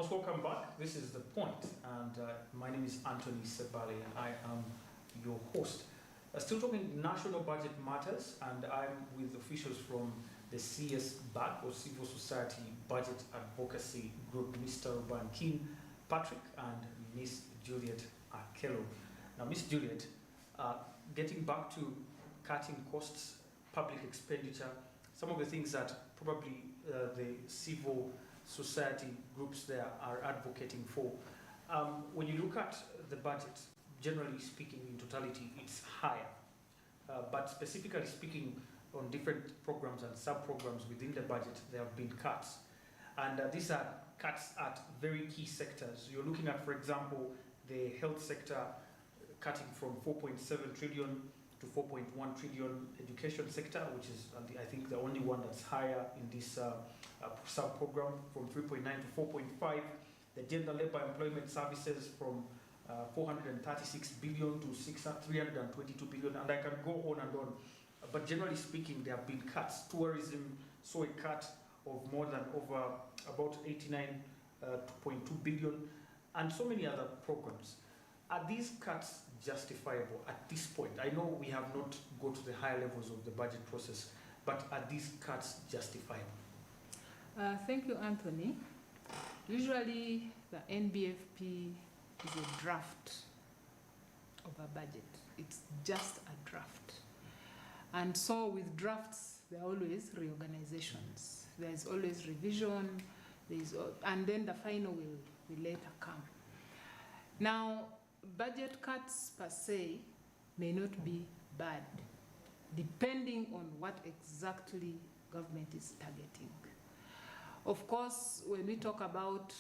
Most welcome back. This is The Point, and my name is Anthony Sebali, and I am your host. Still talking national budget matters, and I'm with officials from the CS-BAG, or Civil Society Budget Advocacy Group, Mr. Ruben King Patrick and Miss Juliet Akello. Now, Miss Juliet, getting back to cutting costs, public expenditure, some of the things that probably the civil society groups there are advocating for. When you look at the budget, generally speaking, in totality, it's higher. But specifically speaking, on different programs and sub-programs within the budget, there have been cuts. And these are cuts at very key sectors. You're looking at, for example, the health sector cutting from 4.7 trillion to 4.1 trillion, education sector, which is, I think, the only one that's higher in this sub-program, from 3.9 to 4.5. The gender labor employment services from 436 billion to 322 billion, and I can go on and on. But generally speaking, there have been cuts. Tourism saw a cut of more than about 89.2 billion, and so many other programs. Are these cuts justifiable at this point? I know we have not got to the higher levels of the budget process, but are these cuts justifiable? Thank you, Anthony. Usually, the NBFP is a draft of a budget. It's just a draft. And so with drafts, there are always reorganizations. There's always revision, and then the final will later come. Now, budget cuts per se may not be bad, depending on what exactly government is targeting. Of course, when we talk about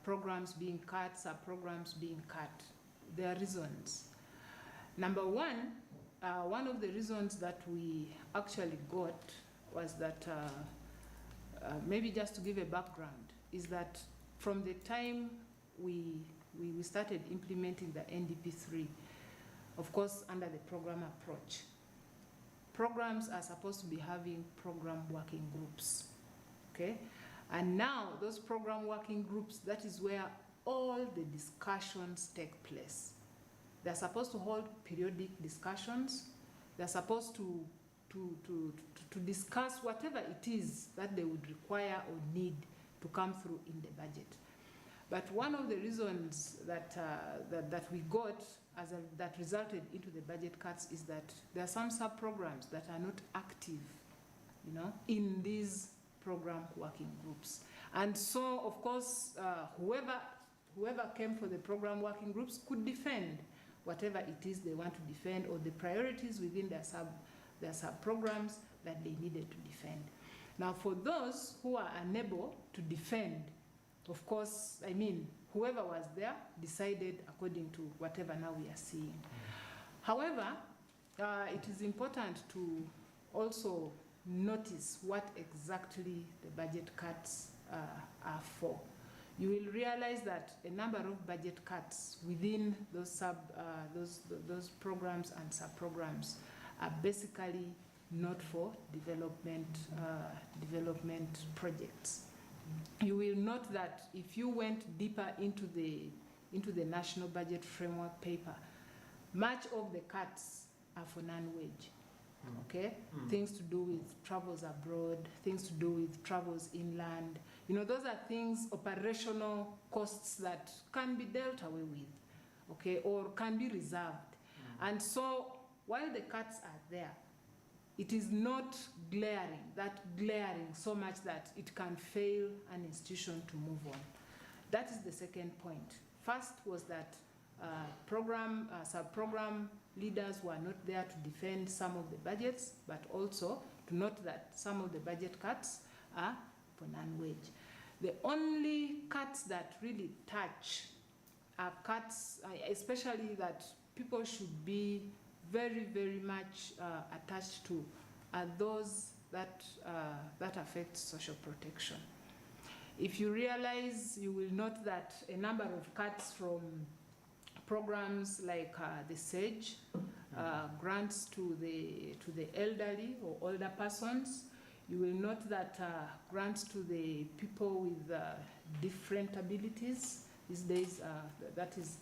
programs being cut, sub-programs being cut, there are reasons. Number one of the reasons that we actually got was that, maybe just to give a background, is that from the time we started implementing the NDP3, of course, under the program approach, programs are supposed to be having program working groups. Okay? And now those program working groups, that is where all the discussions take place. They're supposed to hold periodic discussions. They're supposed to discuss whatever it is that they would require or need to come through in the budget. But one of the reasons that we got that resulted into the budget cuts is that there are some sub-programs that are not active, in these program working groups. And so, of course, whoever came for the program working groups could defend whatever it is they want to defend, or the priorities within their sub-programs that they needed to defend. Now, for those who are unable to defend, of course, whoever was there decided according to whatever now we are seeing. However, it is important to also notice what exactly the budget cuts are for. You will realize that a number of budget cuts within those those programs and sub-programs are basically not for development projects. You will note that if you went deeper into the National Budget Framework paper, much of the cuts are for non-wage. Okay, things to do with travels abroad, things to do with travels inland. Those are things, operational costs that can be dealt away with, okay, or can be reserved. And so, while the cuts are there, it is not glaring so much that it can fail an institution to move on. That is the second point. First was that sub-program leaders were not there to defend some of the budgets, but also to note that some of the budget cuts are for non-wage. The only cuts that really touch are cuts, especially that people should be very, very much attached to, are those that affect social protection. If you realize, you will note that a number of cuts from programs like the SAGE, grants to the elderly or older persons. You will note that grants to the people with different abilities these days, that is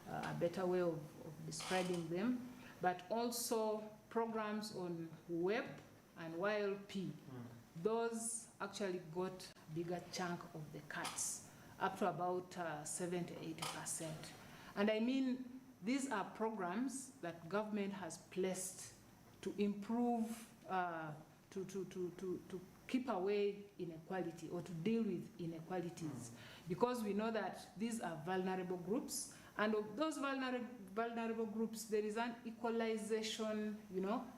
a better way of describing them, but also programs on WEP and YLP. Those actually got a bigger chunk of the cuts, up to about 70 to 80%. And I mean, these are programs that government has placed to improve, to keep away inequality or to deal with inequalities, because we know that these are vulnerable groups, and of those vulnerable groups, there is an equalization,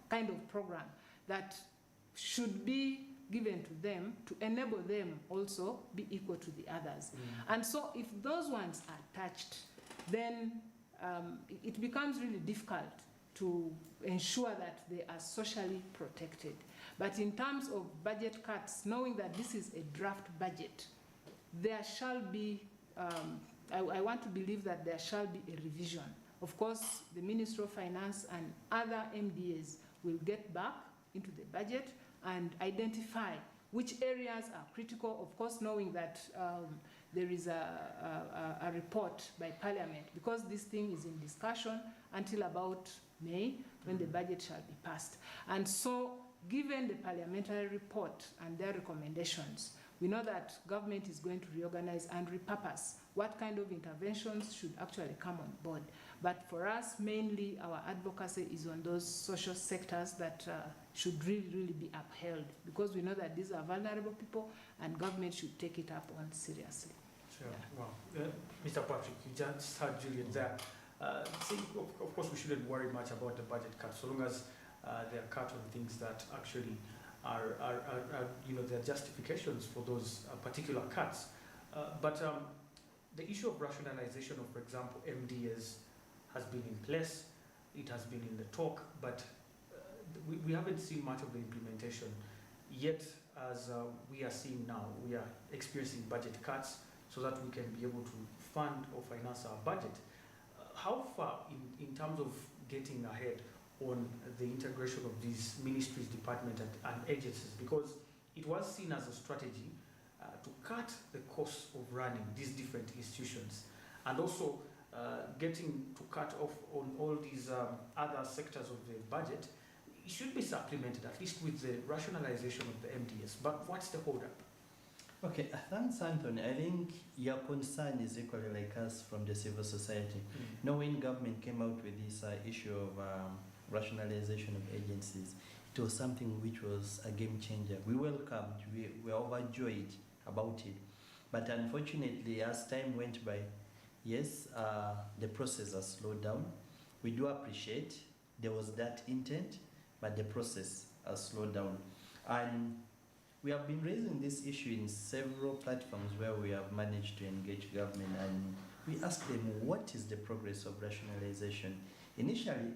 kind of program that should be given to them to enable them also be equal to the others. And so if those ones are touched, then it becomes really difficult to ensure that they are socially protected. But in terms of budget cuts, knowing that this is a draft budget, there shall be, I want to believe that there shall be a revision. Of course, the Ministry of Finance and other MDAs will get back into the budget and identify which areas are critical, of course, knowing that there is a report by Parliament, because this thing is in discussion until about May, when the budget shall be passed. And so, given the parliamentary report and their recommendations, we know that government is going to reorganize and repurpose what kind of interventions should actually come on board. But for us, mainly our advocacy is on those social sectors that should really be upheld, because we know that these are vulnerable people and government should take it up on seriously. Sure. Yeah. Well, Mr. Patrick, you just heard Julian there. See, of course, we shouldn't worry much about the budget cuts, so long as they are cut on things that actually are there are justifications for those particular cuts. But the issue of rationalization of, for example, MDAs has been in place, it has been in the talk, but we haven't seen much of the implementation. Yet, as we are seeing now, we are experiencing budget cuts so that we can be able to fund or finance our budget. How far in terms of getting ahead on the integration of these ministries, departments, and agencies, because it was seen as a strategy to cut the cost of running these different institutions, and also getting to cut off on all these other sectors of the budget. It should be supplemented at least with the rationalization of the MDS. But what's the holdup? Okay, thanks, Anthony. I think your concern is equally like us from the civil society. When government came out with this issue of rationalization of agencies, it was something which was a game changer. We welcomed, we were overjoyed about it. But unfortunately, as time went by, yes, the process has slowed down. We do appreciate there was that intent, but the process has slowed down. And we have been raising this issue in several platforms where we have managed to engage government, and we ask them, what is the progress of rationalization? Initially,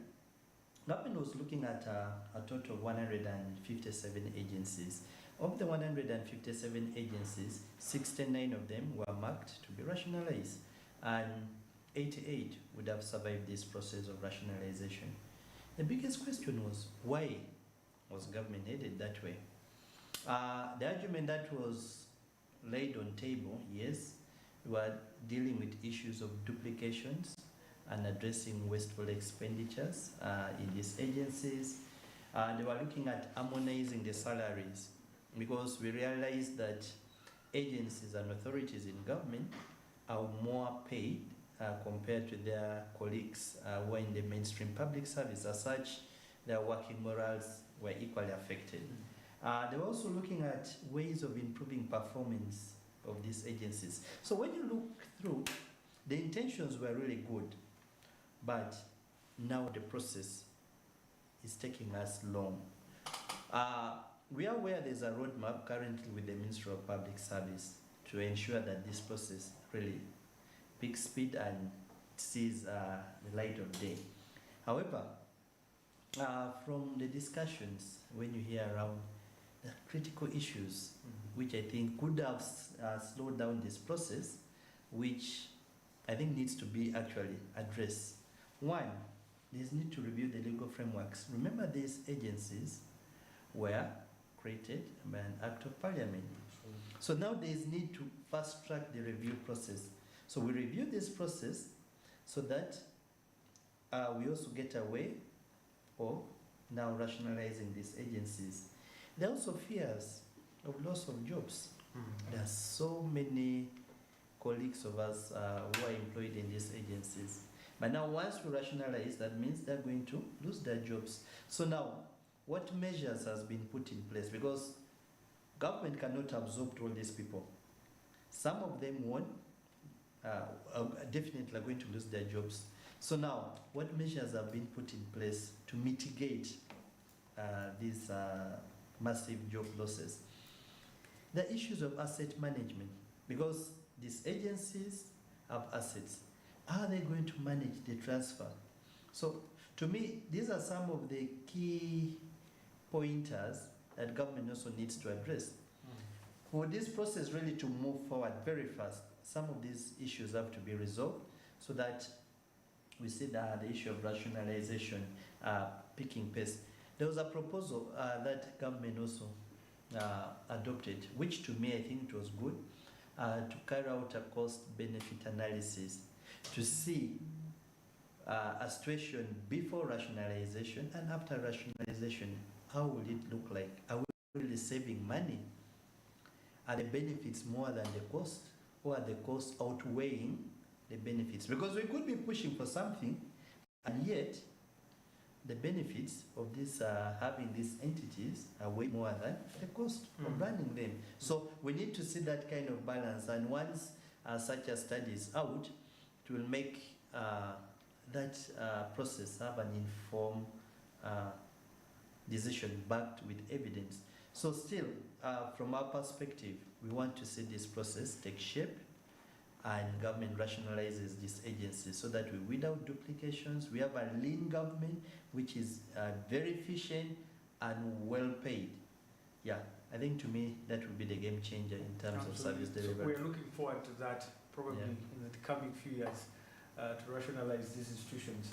government was looking at a total of 157 agencies. Of the 157 agencies, 69 of them were marked to be rationalized, and 88 would have survived this process of rationalization. The biggest question was, why was government headed that way? The argument that was laid on table, yes, we were dealing with issues of duplications and addressing wasteful expenditures in these agencies. They were looking at harmonizing the salaries, because we realized that agencies and authorities in government are more paid compared to their colleagues who are in the mainstream public service. As such, their working morals were equally affected. They were also looking at ways of improving performance of these agencies. So when you look through, the intentions were really good, but now the process is taking us long. We are aware there's a roadmap currently with the Ministry of Public Service to ensure that this process really picks speed and sees the light of day. However, from the discussions, when you hear around the critical issues, which I think could have slowed down this process, which I think needs to be actually addressed. One, there's need to review the legal frameworks. Remember, these agencies were created by an act of parliament. So now there is need to fast track the review process. So we review this process so that we also get away of now rationalizing these agencies. There are also fears of loss of jobs. There are so many colleagues of us who are employed in these agencies. But now once we rationalize, that means they're going to lose their jobs. So now, what measures has been put in place? Because government cannot absorb all these people. Some of them won't, definitely are going to lose their jobs. So now, what measures have been put in place to mitigate these massive job losses? The issues of asset management, because these agencies have assets. How are they going to manage the transfer? So to me, these are some of the key pointers that government also needs to address. For this process really to move forward very fast, some of these issues have to be resolved so that we see that the issue of rationalization picking pace. There was a proposal that government also adopted, which to me I think it was good, to carry out a cost-benefit analysis to see a situation before rationalization and after rationalization. How will it look like? Are we really saving money? Are the benefits more than the cost, or are the costs outweighing the benefits? Because we could be pushing for something, and yet the benefits of this having these entities are way more than the cost of running them. So we need to see that kind of balance, and once such a study is out, it will make that process have an informed decision backed with evidence. So still, from our perspective, we want to see this process take shape and government rationalizes these agencies so that we weed out duplications. We have a lean government which is very efficient and well paid. Yeah, I think to me that would be the game changer in terms of service delivery. We're looking forward to that probably in the coming few years to rationalize these institutions.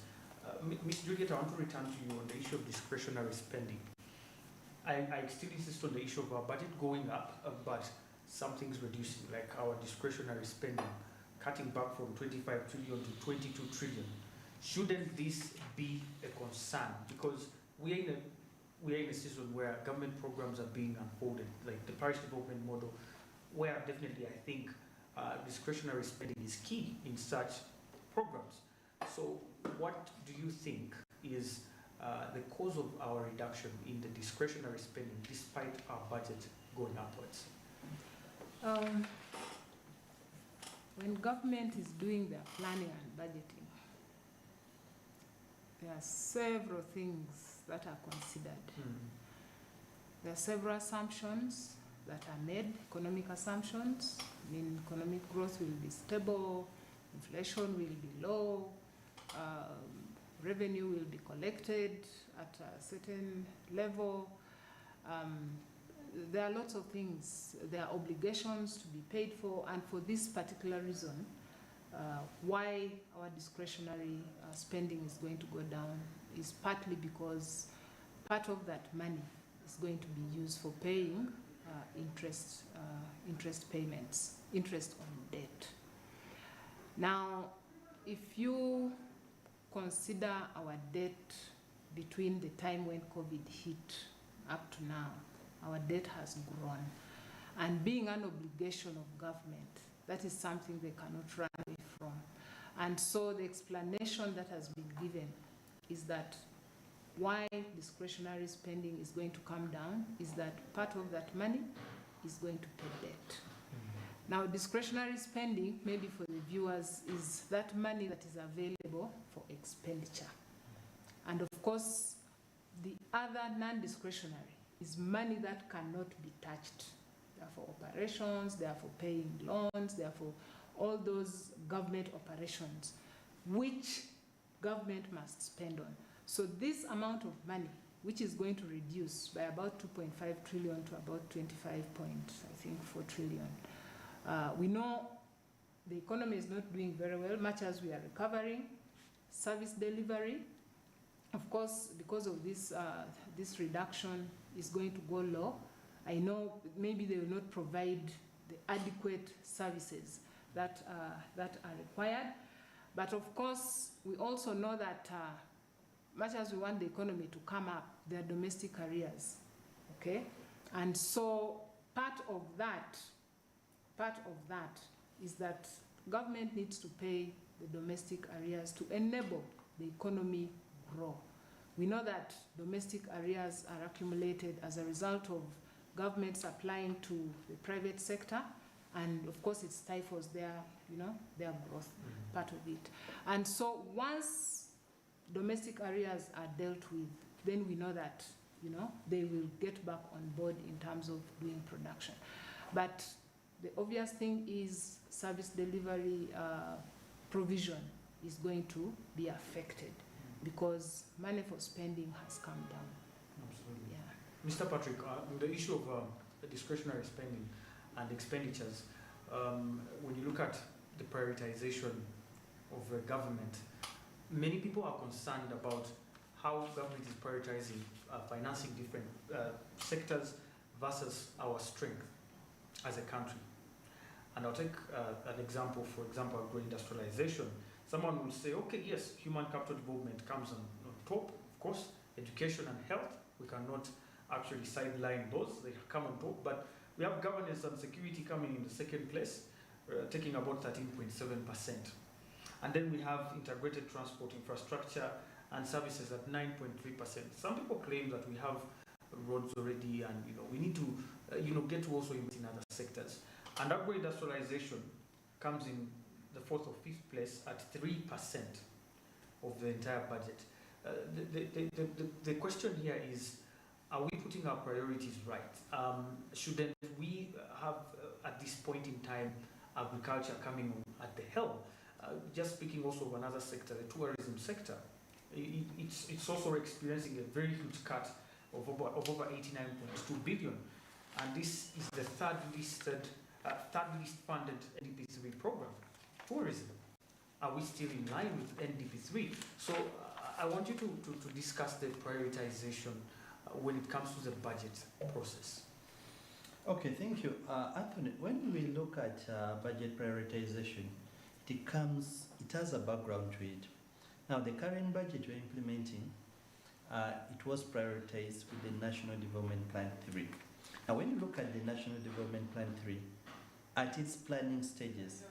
Ms. Juliet, I want to return to you on the issue of discretionary spending. I still insist on the issue of our budget going up, but something's reducing, like our discretionary spending, cutting back from 25 trillion to 22 trillion. Shouldn't this be a concern? Because we are in a season where government programs are being unfolded, like the parish development model, where definitely I think discretionary spending is key in such programs. So what do you think is the cause of our reduction in the discretionary spending despite our budget going upwards? When government is doing their planning and budgeting, there are several things that are considered. There are several assumptions that are made, economic assumptions. I mean, economic growth will be stable, inflation will be low, revenue will be collected at a certain level. There are lots of things. There are obligations to be paid for, and for this particular reason, why our discretionary spending is going to go down is partly because part of that money is going to be used for paying interest payments, interest on debt. Now, if you consider our debt between the time when COVID hit up to now, our debt has grown. And being an obligation of government, that is something they cannot run away from. And so the explanation that has been given is that why discretionary spending is going to come down is that part of that money is going to pay debt. Now, discretionary spending, maybe for the viewers, is that money that is available for expenditure. And of course, the other non-discretionary is money that cannot be touched. They are for operations, they are for paying loans, they are for all those government operations, which government must spend on. So this amount of money, which is going to reduce by about 2.5 trillion to about 25.4 trillion. We know the economy is not doing very well, much as we are recovering. Service delivery, of course, because of this, this reduction is going to go low. I know maybe they will not provide the adequate services that are required. But of course, we also know that much as we want the economy to come up, there are domestic arrears, okay? And so part of that is that government needs to pay the domestic arrears to enable the economy grow. We know that domestic arrears are accumulated as a result of government supplying to the private sector, and of course it stifles their growth, part of it. And so once domestic arrears are dealt with, then we know that they will get back on board in terms of doing production. But the obvious thing is service delivery provision is going to be affected because money for spending has come down. Absolutely. Yeah. Mr. Patrick, the issue of discretionary spending and expenditures, when you look at the prioritization of the government, many people are concerned about how government is prioritizing financing different sectors versus our strength as a country. And I'll take an example, for example, agro-industrialization. Someone will say, okay, yes, human capital development comes on top, of course, education and health, we cannot actually sideline those, they come on top, but we have governance and security coming in the second place, taking about 13.7%. And then we have integrated transport infrastructure and services at 9.3%. Some people claim that we have roads already, and we need to get to also invest in other sectors. And agro-industrialization comes in the 4th or 5th place at 3% of the entire budget. The question here is, are we putting our priorities right? Shouldn't we have, at this point in time, agriculture coming at the helm? Just speaking also of another sector, the tourism sector, it's also experiencing a very huge cut of over 89.2 billion. And this is the third least funded NDP3 program. Tourism. Are we still in line with NDP3? So I want you to discuss the prioritization when it comes to the budget process. Okay, thank you. Anthony, when we look at budget prioritization, it has a background to it. Now, the current budget we're implementing, it was prioritized with the National Development Plan 3. Now, when you look at the National Development Plan 3, at its planning stages,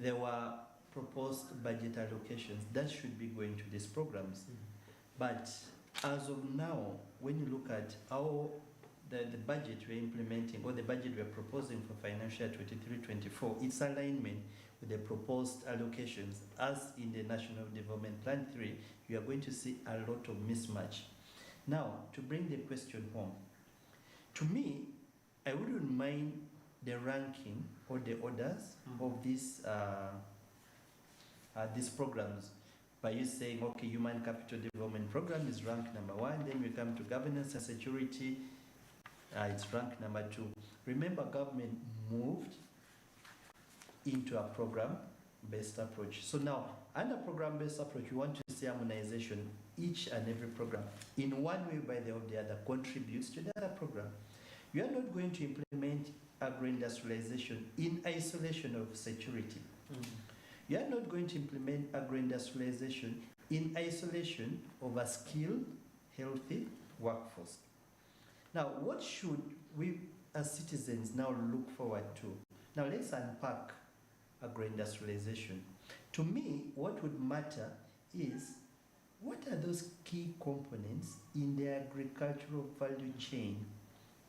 there were proposed budget allocations that should be going to these programs. But as of now, when you look at how the budget we're implementing, or the budget we're proposing for financial year 23-24, its alignment with the proposed allocations, as in the National Development Plan 3, you are going to see a lot of mismatch. Now, to bring the question home, to me, I wouldn't mind the ranking or the orders of these programs, by you saying, okay, human capital development program is ranked number 1, then we come to governance and security, it's ranked number 2. Remember, government moved into a program-based approach. So now, under program-based approach, you want to see harmonization. Each and every program, in one way by the other, contributes to the other program. You are not going to implement agro-industrialization in isolation of security. You are not going to implement agro-industrialization in isolation of a skilled, healthy workforce. Now, what should we as citizens now look forward to? Now, let's unpack agro-industrialization. To me, what would matter is, what are those key components in the agricultural value chain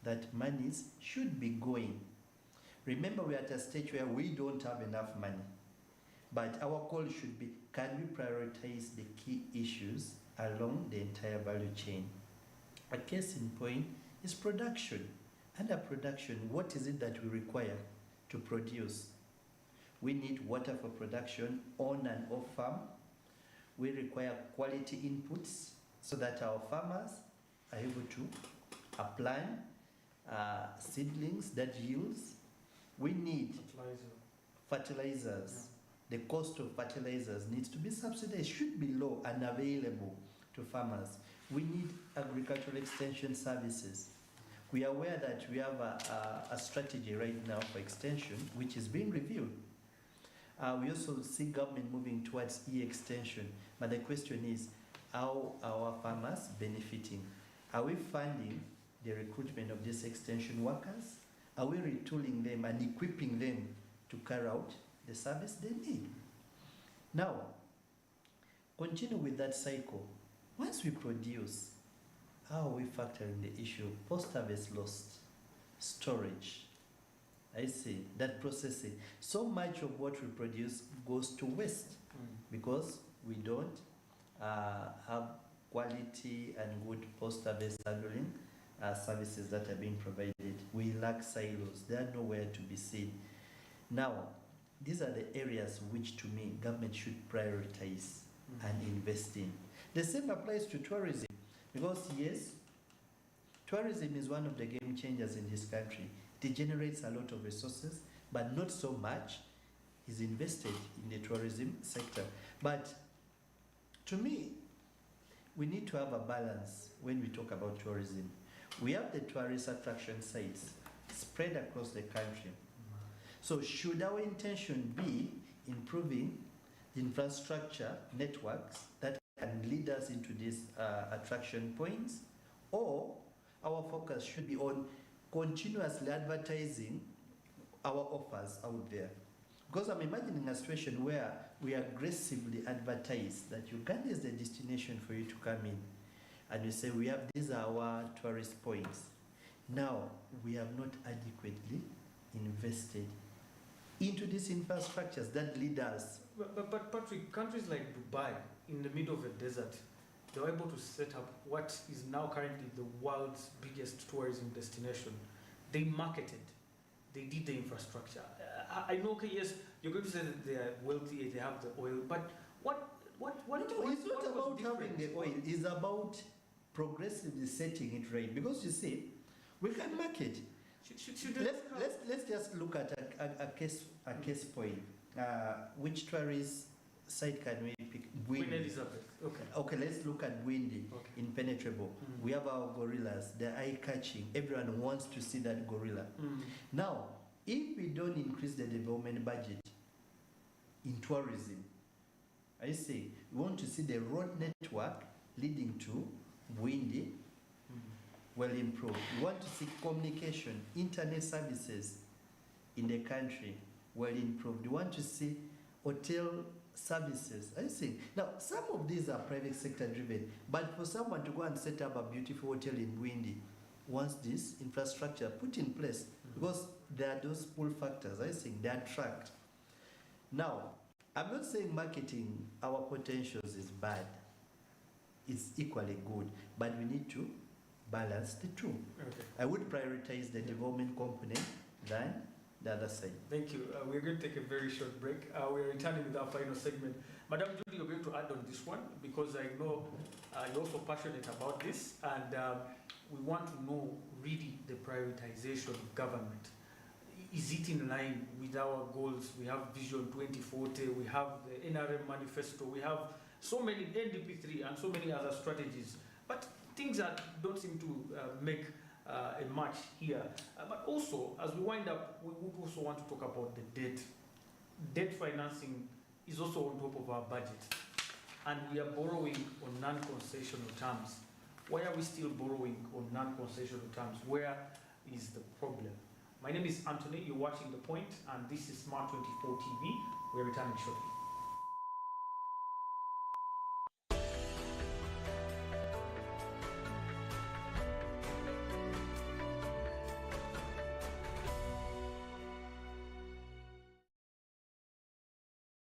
that monies should be going? Remember, we're at a stage where we don't have enough money. But our call should be, can we prioritize the key issues along the entire value chain? A case in point is production. Under production, what is it that we require to produce? We need water for production on and off farm. We require quality inputs so that our farmers are able to apply seedlings that yields. We need fertilizers. The cost of fertilizers needs to be subsidized, should be low and available to farmers. We need agricultural extension services. We are aware that we have a strategy right now for extension, which is being reviewed. We also see government moving towards e-extension, but the question is, how are our farmers benefiting? Are we funding the recruitment of these extension workers? Are we retooling them and equipping them to carry out the service they need? Now, continue with that cycle. Once we produce, how are we factoring the issue of post-harvest loss, storage? I see, that processing. So much of what we produce goes to waste because we don't have quality and good post-harvest handling services that are being provided. We lack silos. They are nowhere to be seen. Now, these are the areas which, to me, government should prioritize and invest in. The same applies to tourism, because yes, tourism is one of the game changers in this country. It generates a lot of resources, but not so much is invested in the tourism sector. But to me, we need to have a balance when we talk about tourism. We have the tourist attraction sites spread across the country. So should our intention be improving infrastructure networks that can lead us into these attraction points, or our focus should be on continuously advertising our offers out there? Because I'm imagining a situation where we aggressively advertise that Uganda is the destination for you to come in, and we say these are our tourist points. Now, we have not adequately invested into these infrastructures that lead us. But Patrick, countries like Dubai, in the middle of a desert, they were able to set up what is now currently the world's biggest tourism destination. They marketed, they did the infrastructure. I know, okay, yes, you're going to say that they are wealthy, they have the oil, but it's not about having the oil, it's about progressively setting it right. Because you see, we can market. Let's just look at a case point. Which tourist site can we pick? Queen Elizabeth. Okay. Okay, let's look at Windy, impenetrable. We have our gorillas, they're eye-catching. Everyone wants to see that gorilla. Now, if we don't increase the development budget in tourism, I say we want to see the road network leading to Windy well improved. We want to see communication, internet services in the country well improved. We want to see hotel services. I think now some of these are private sector driven, but for someone to go and set up a beautiful hotel in Windy, once this infrastructure put in place, because there are those pull factors, I think they attract. Now, I'm not saying marketing our potentials is bad. It's equally good, but we need to balance the two. Okay. I would prioritize the development component than the other side. Thank you. We're going to take a very short break. We're returning with our final segment. Madam Judy, you're going to add on this one because I know you're also passionate about this, and we want to know really the prioritization of government. Is it in line with our goals? We have Vision 2040, we have the NRM manifesto, we have so many NDP3 and so many other strategies, but things that don't seem to make a match here. But also, as we wind up, we would also want to talk about the debt. Debt financing is also on top of our budget, and we are borrowing on non-concessional terms. Why are we still borrowing on non-concessional terms? Where is the problem? My name is Anthony, you're watching The Point, and this is Smart 24 TV. We're returning shortly.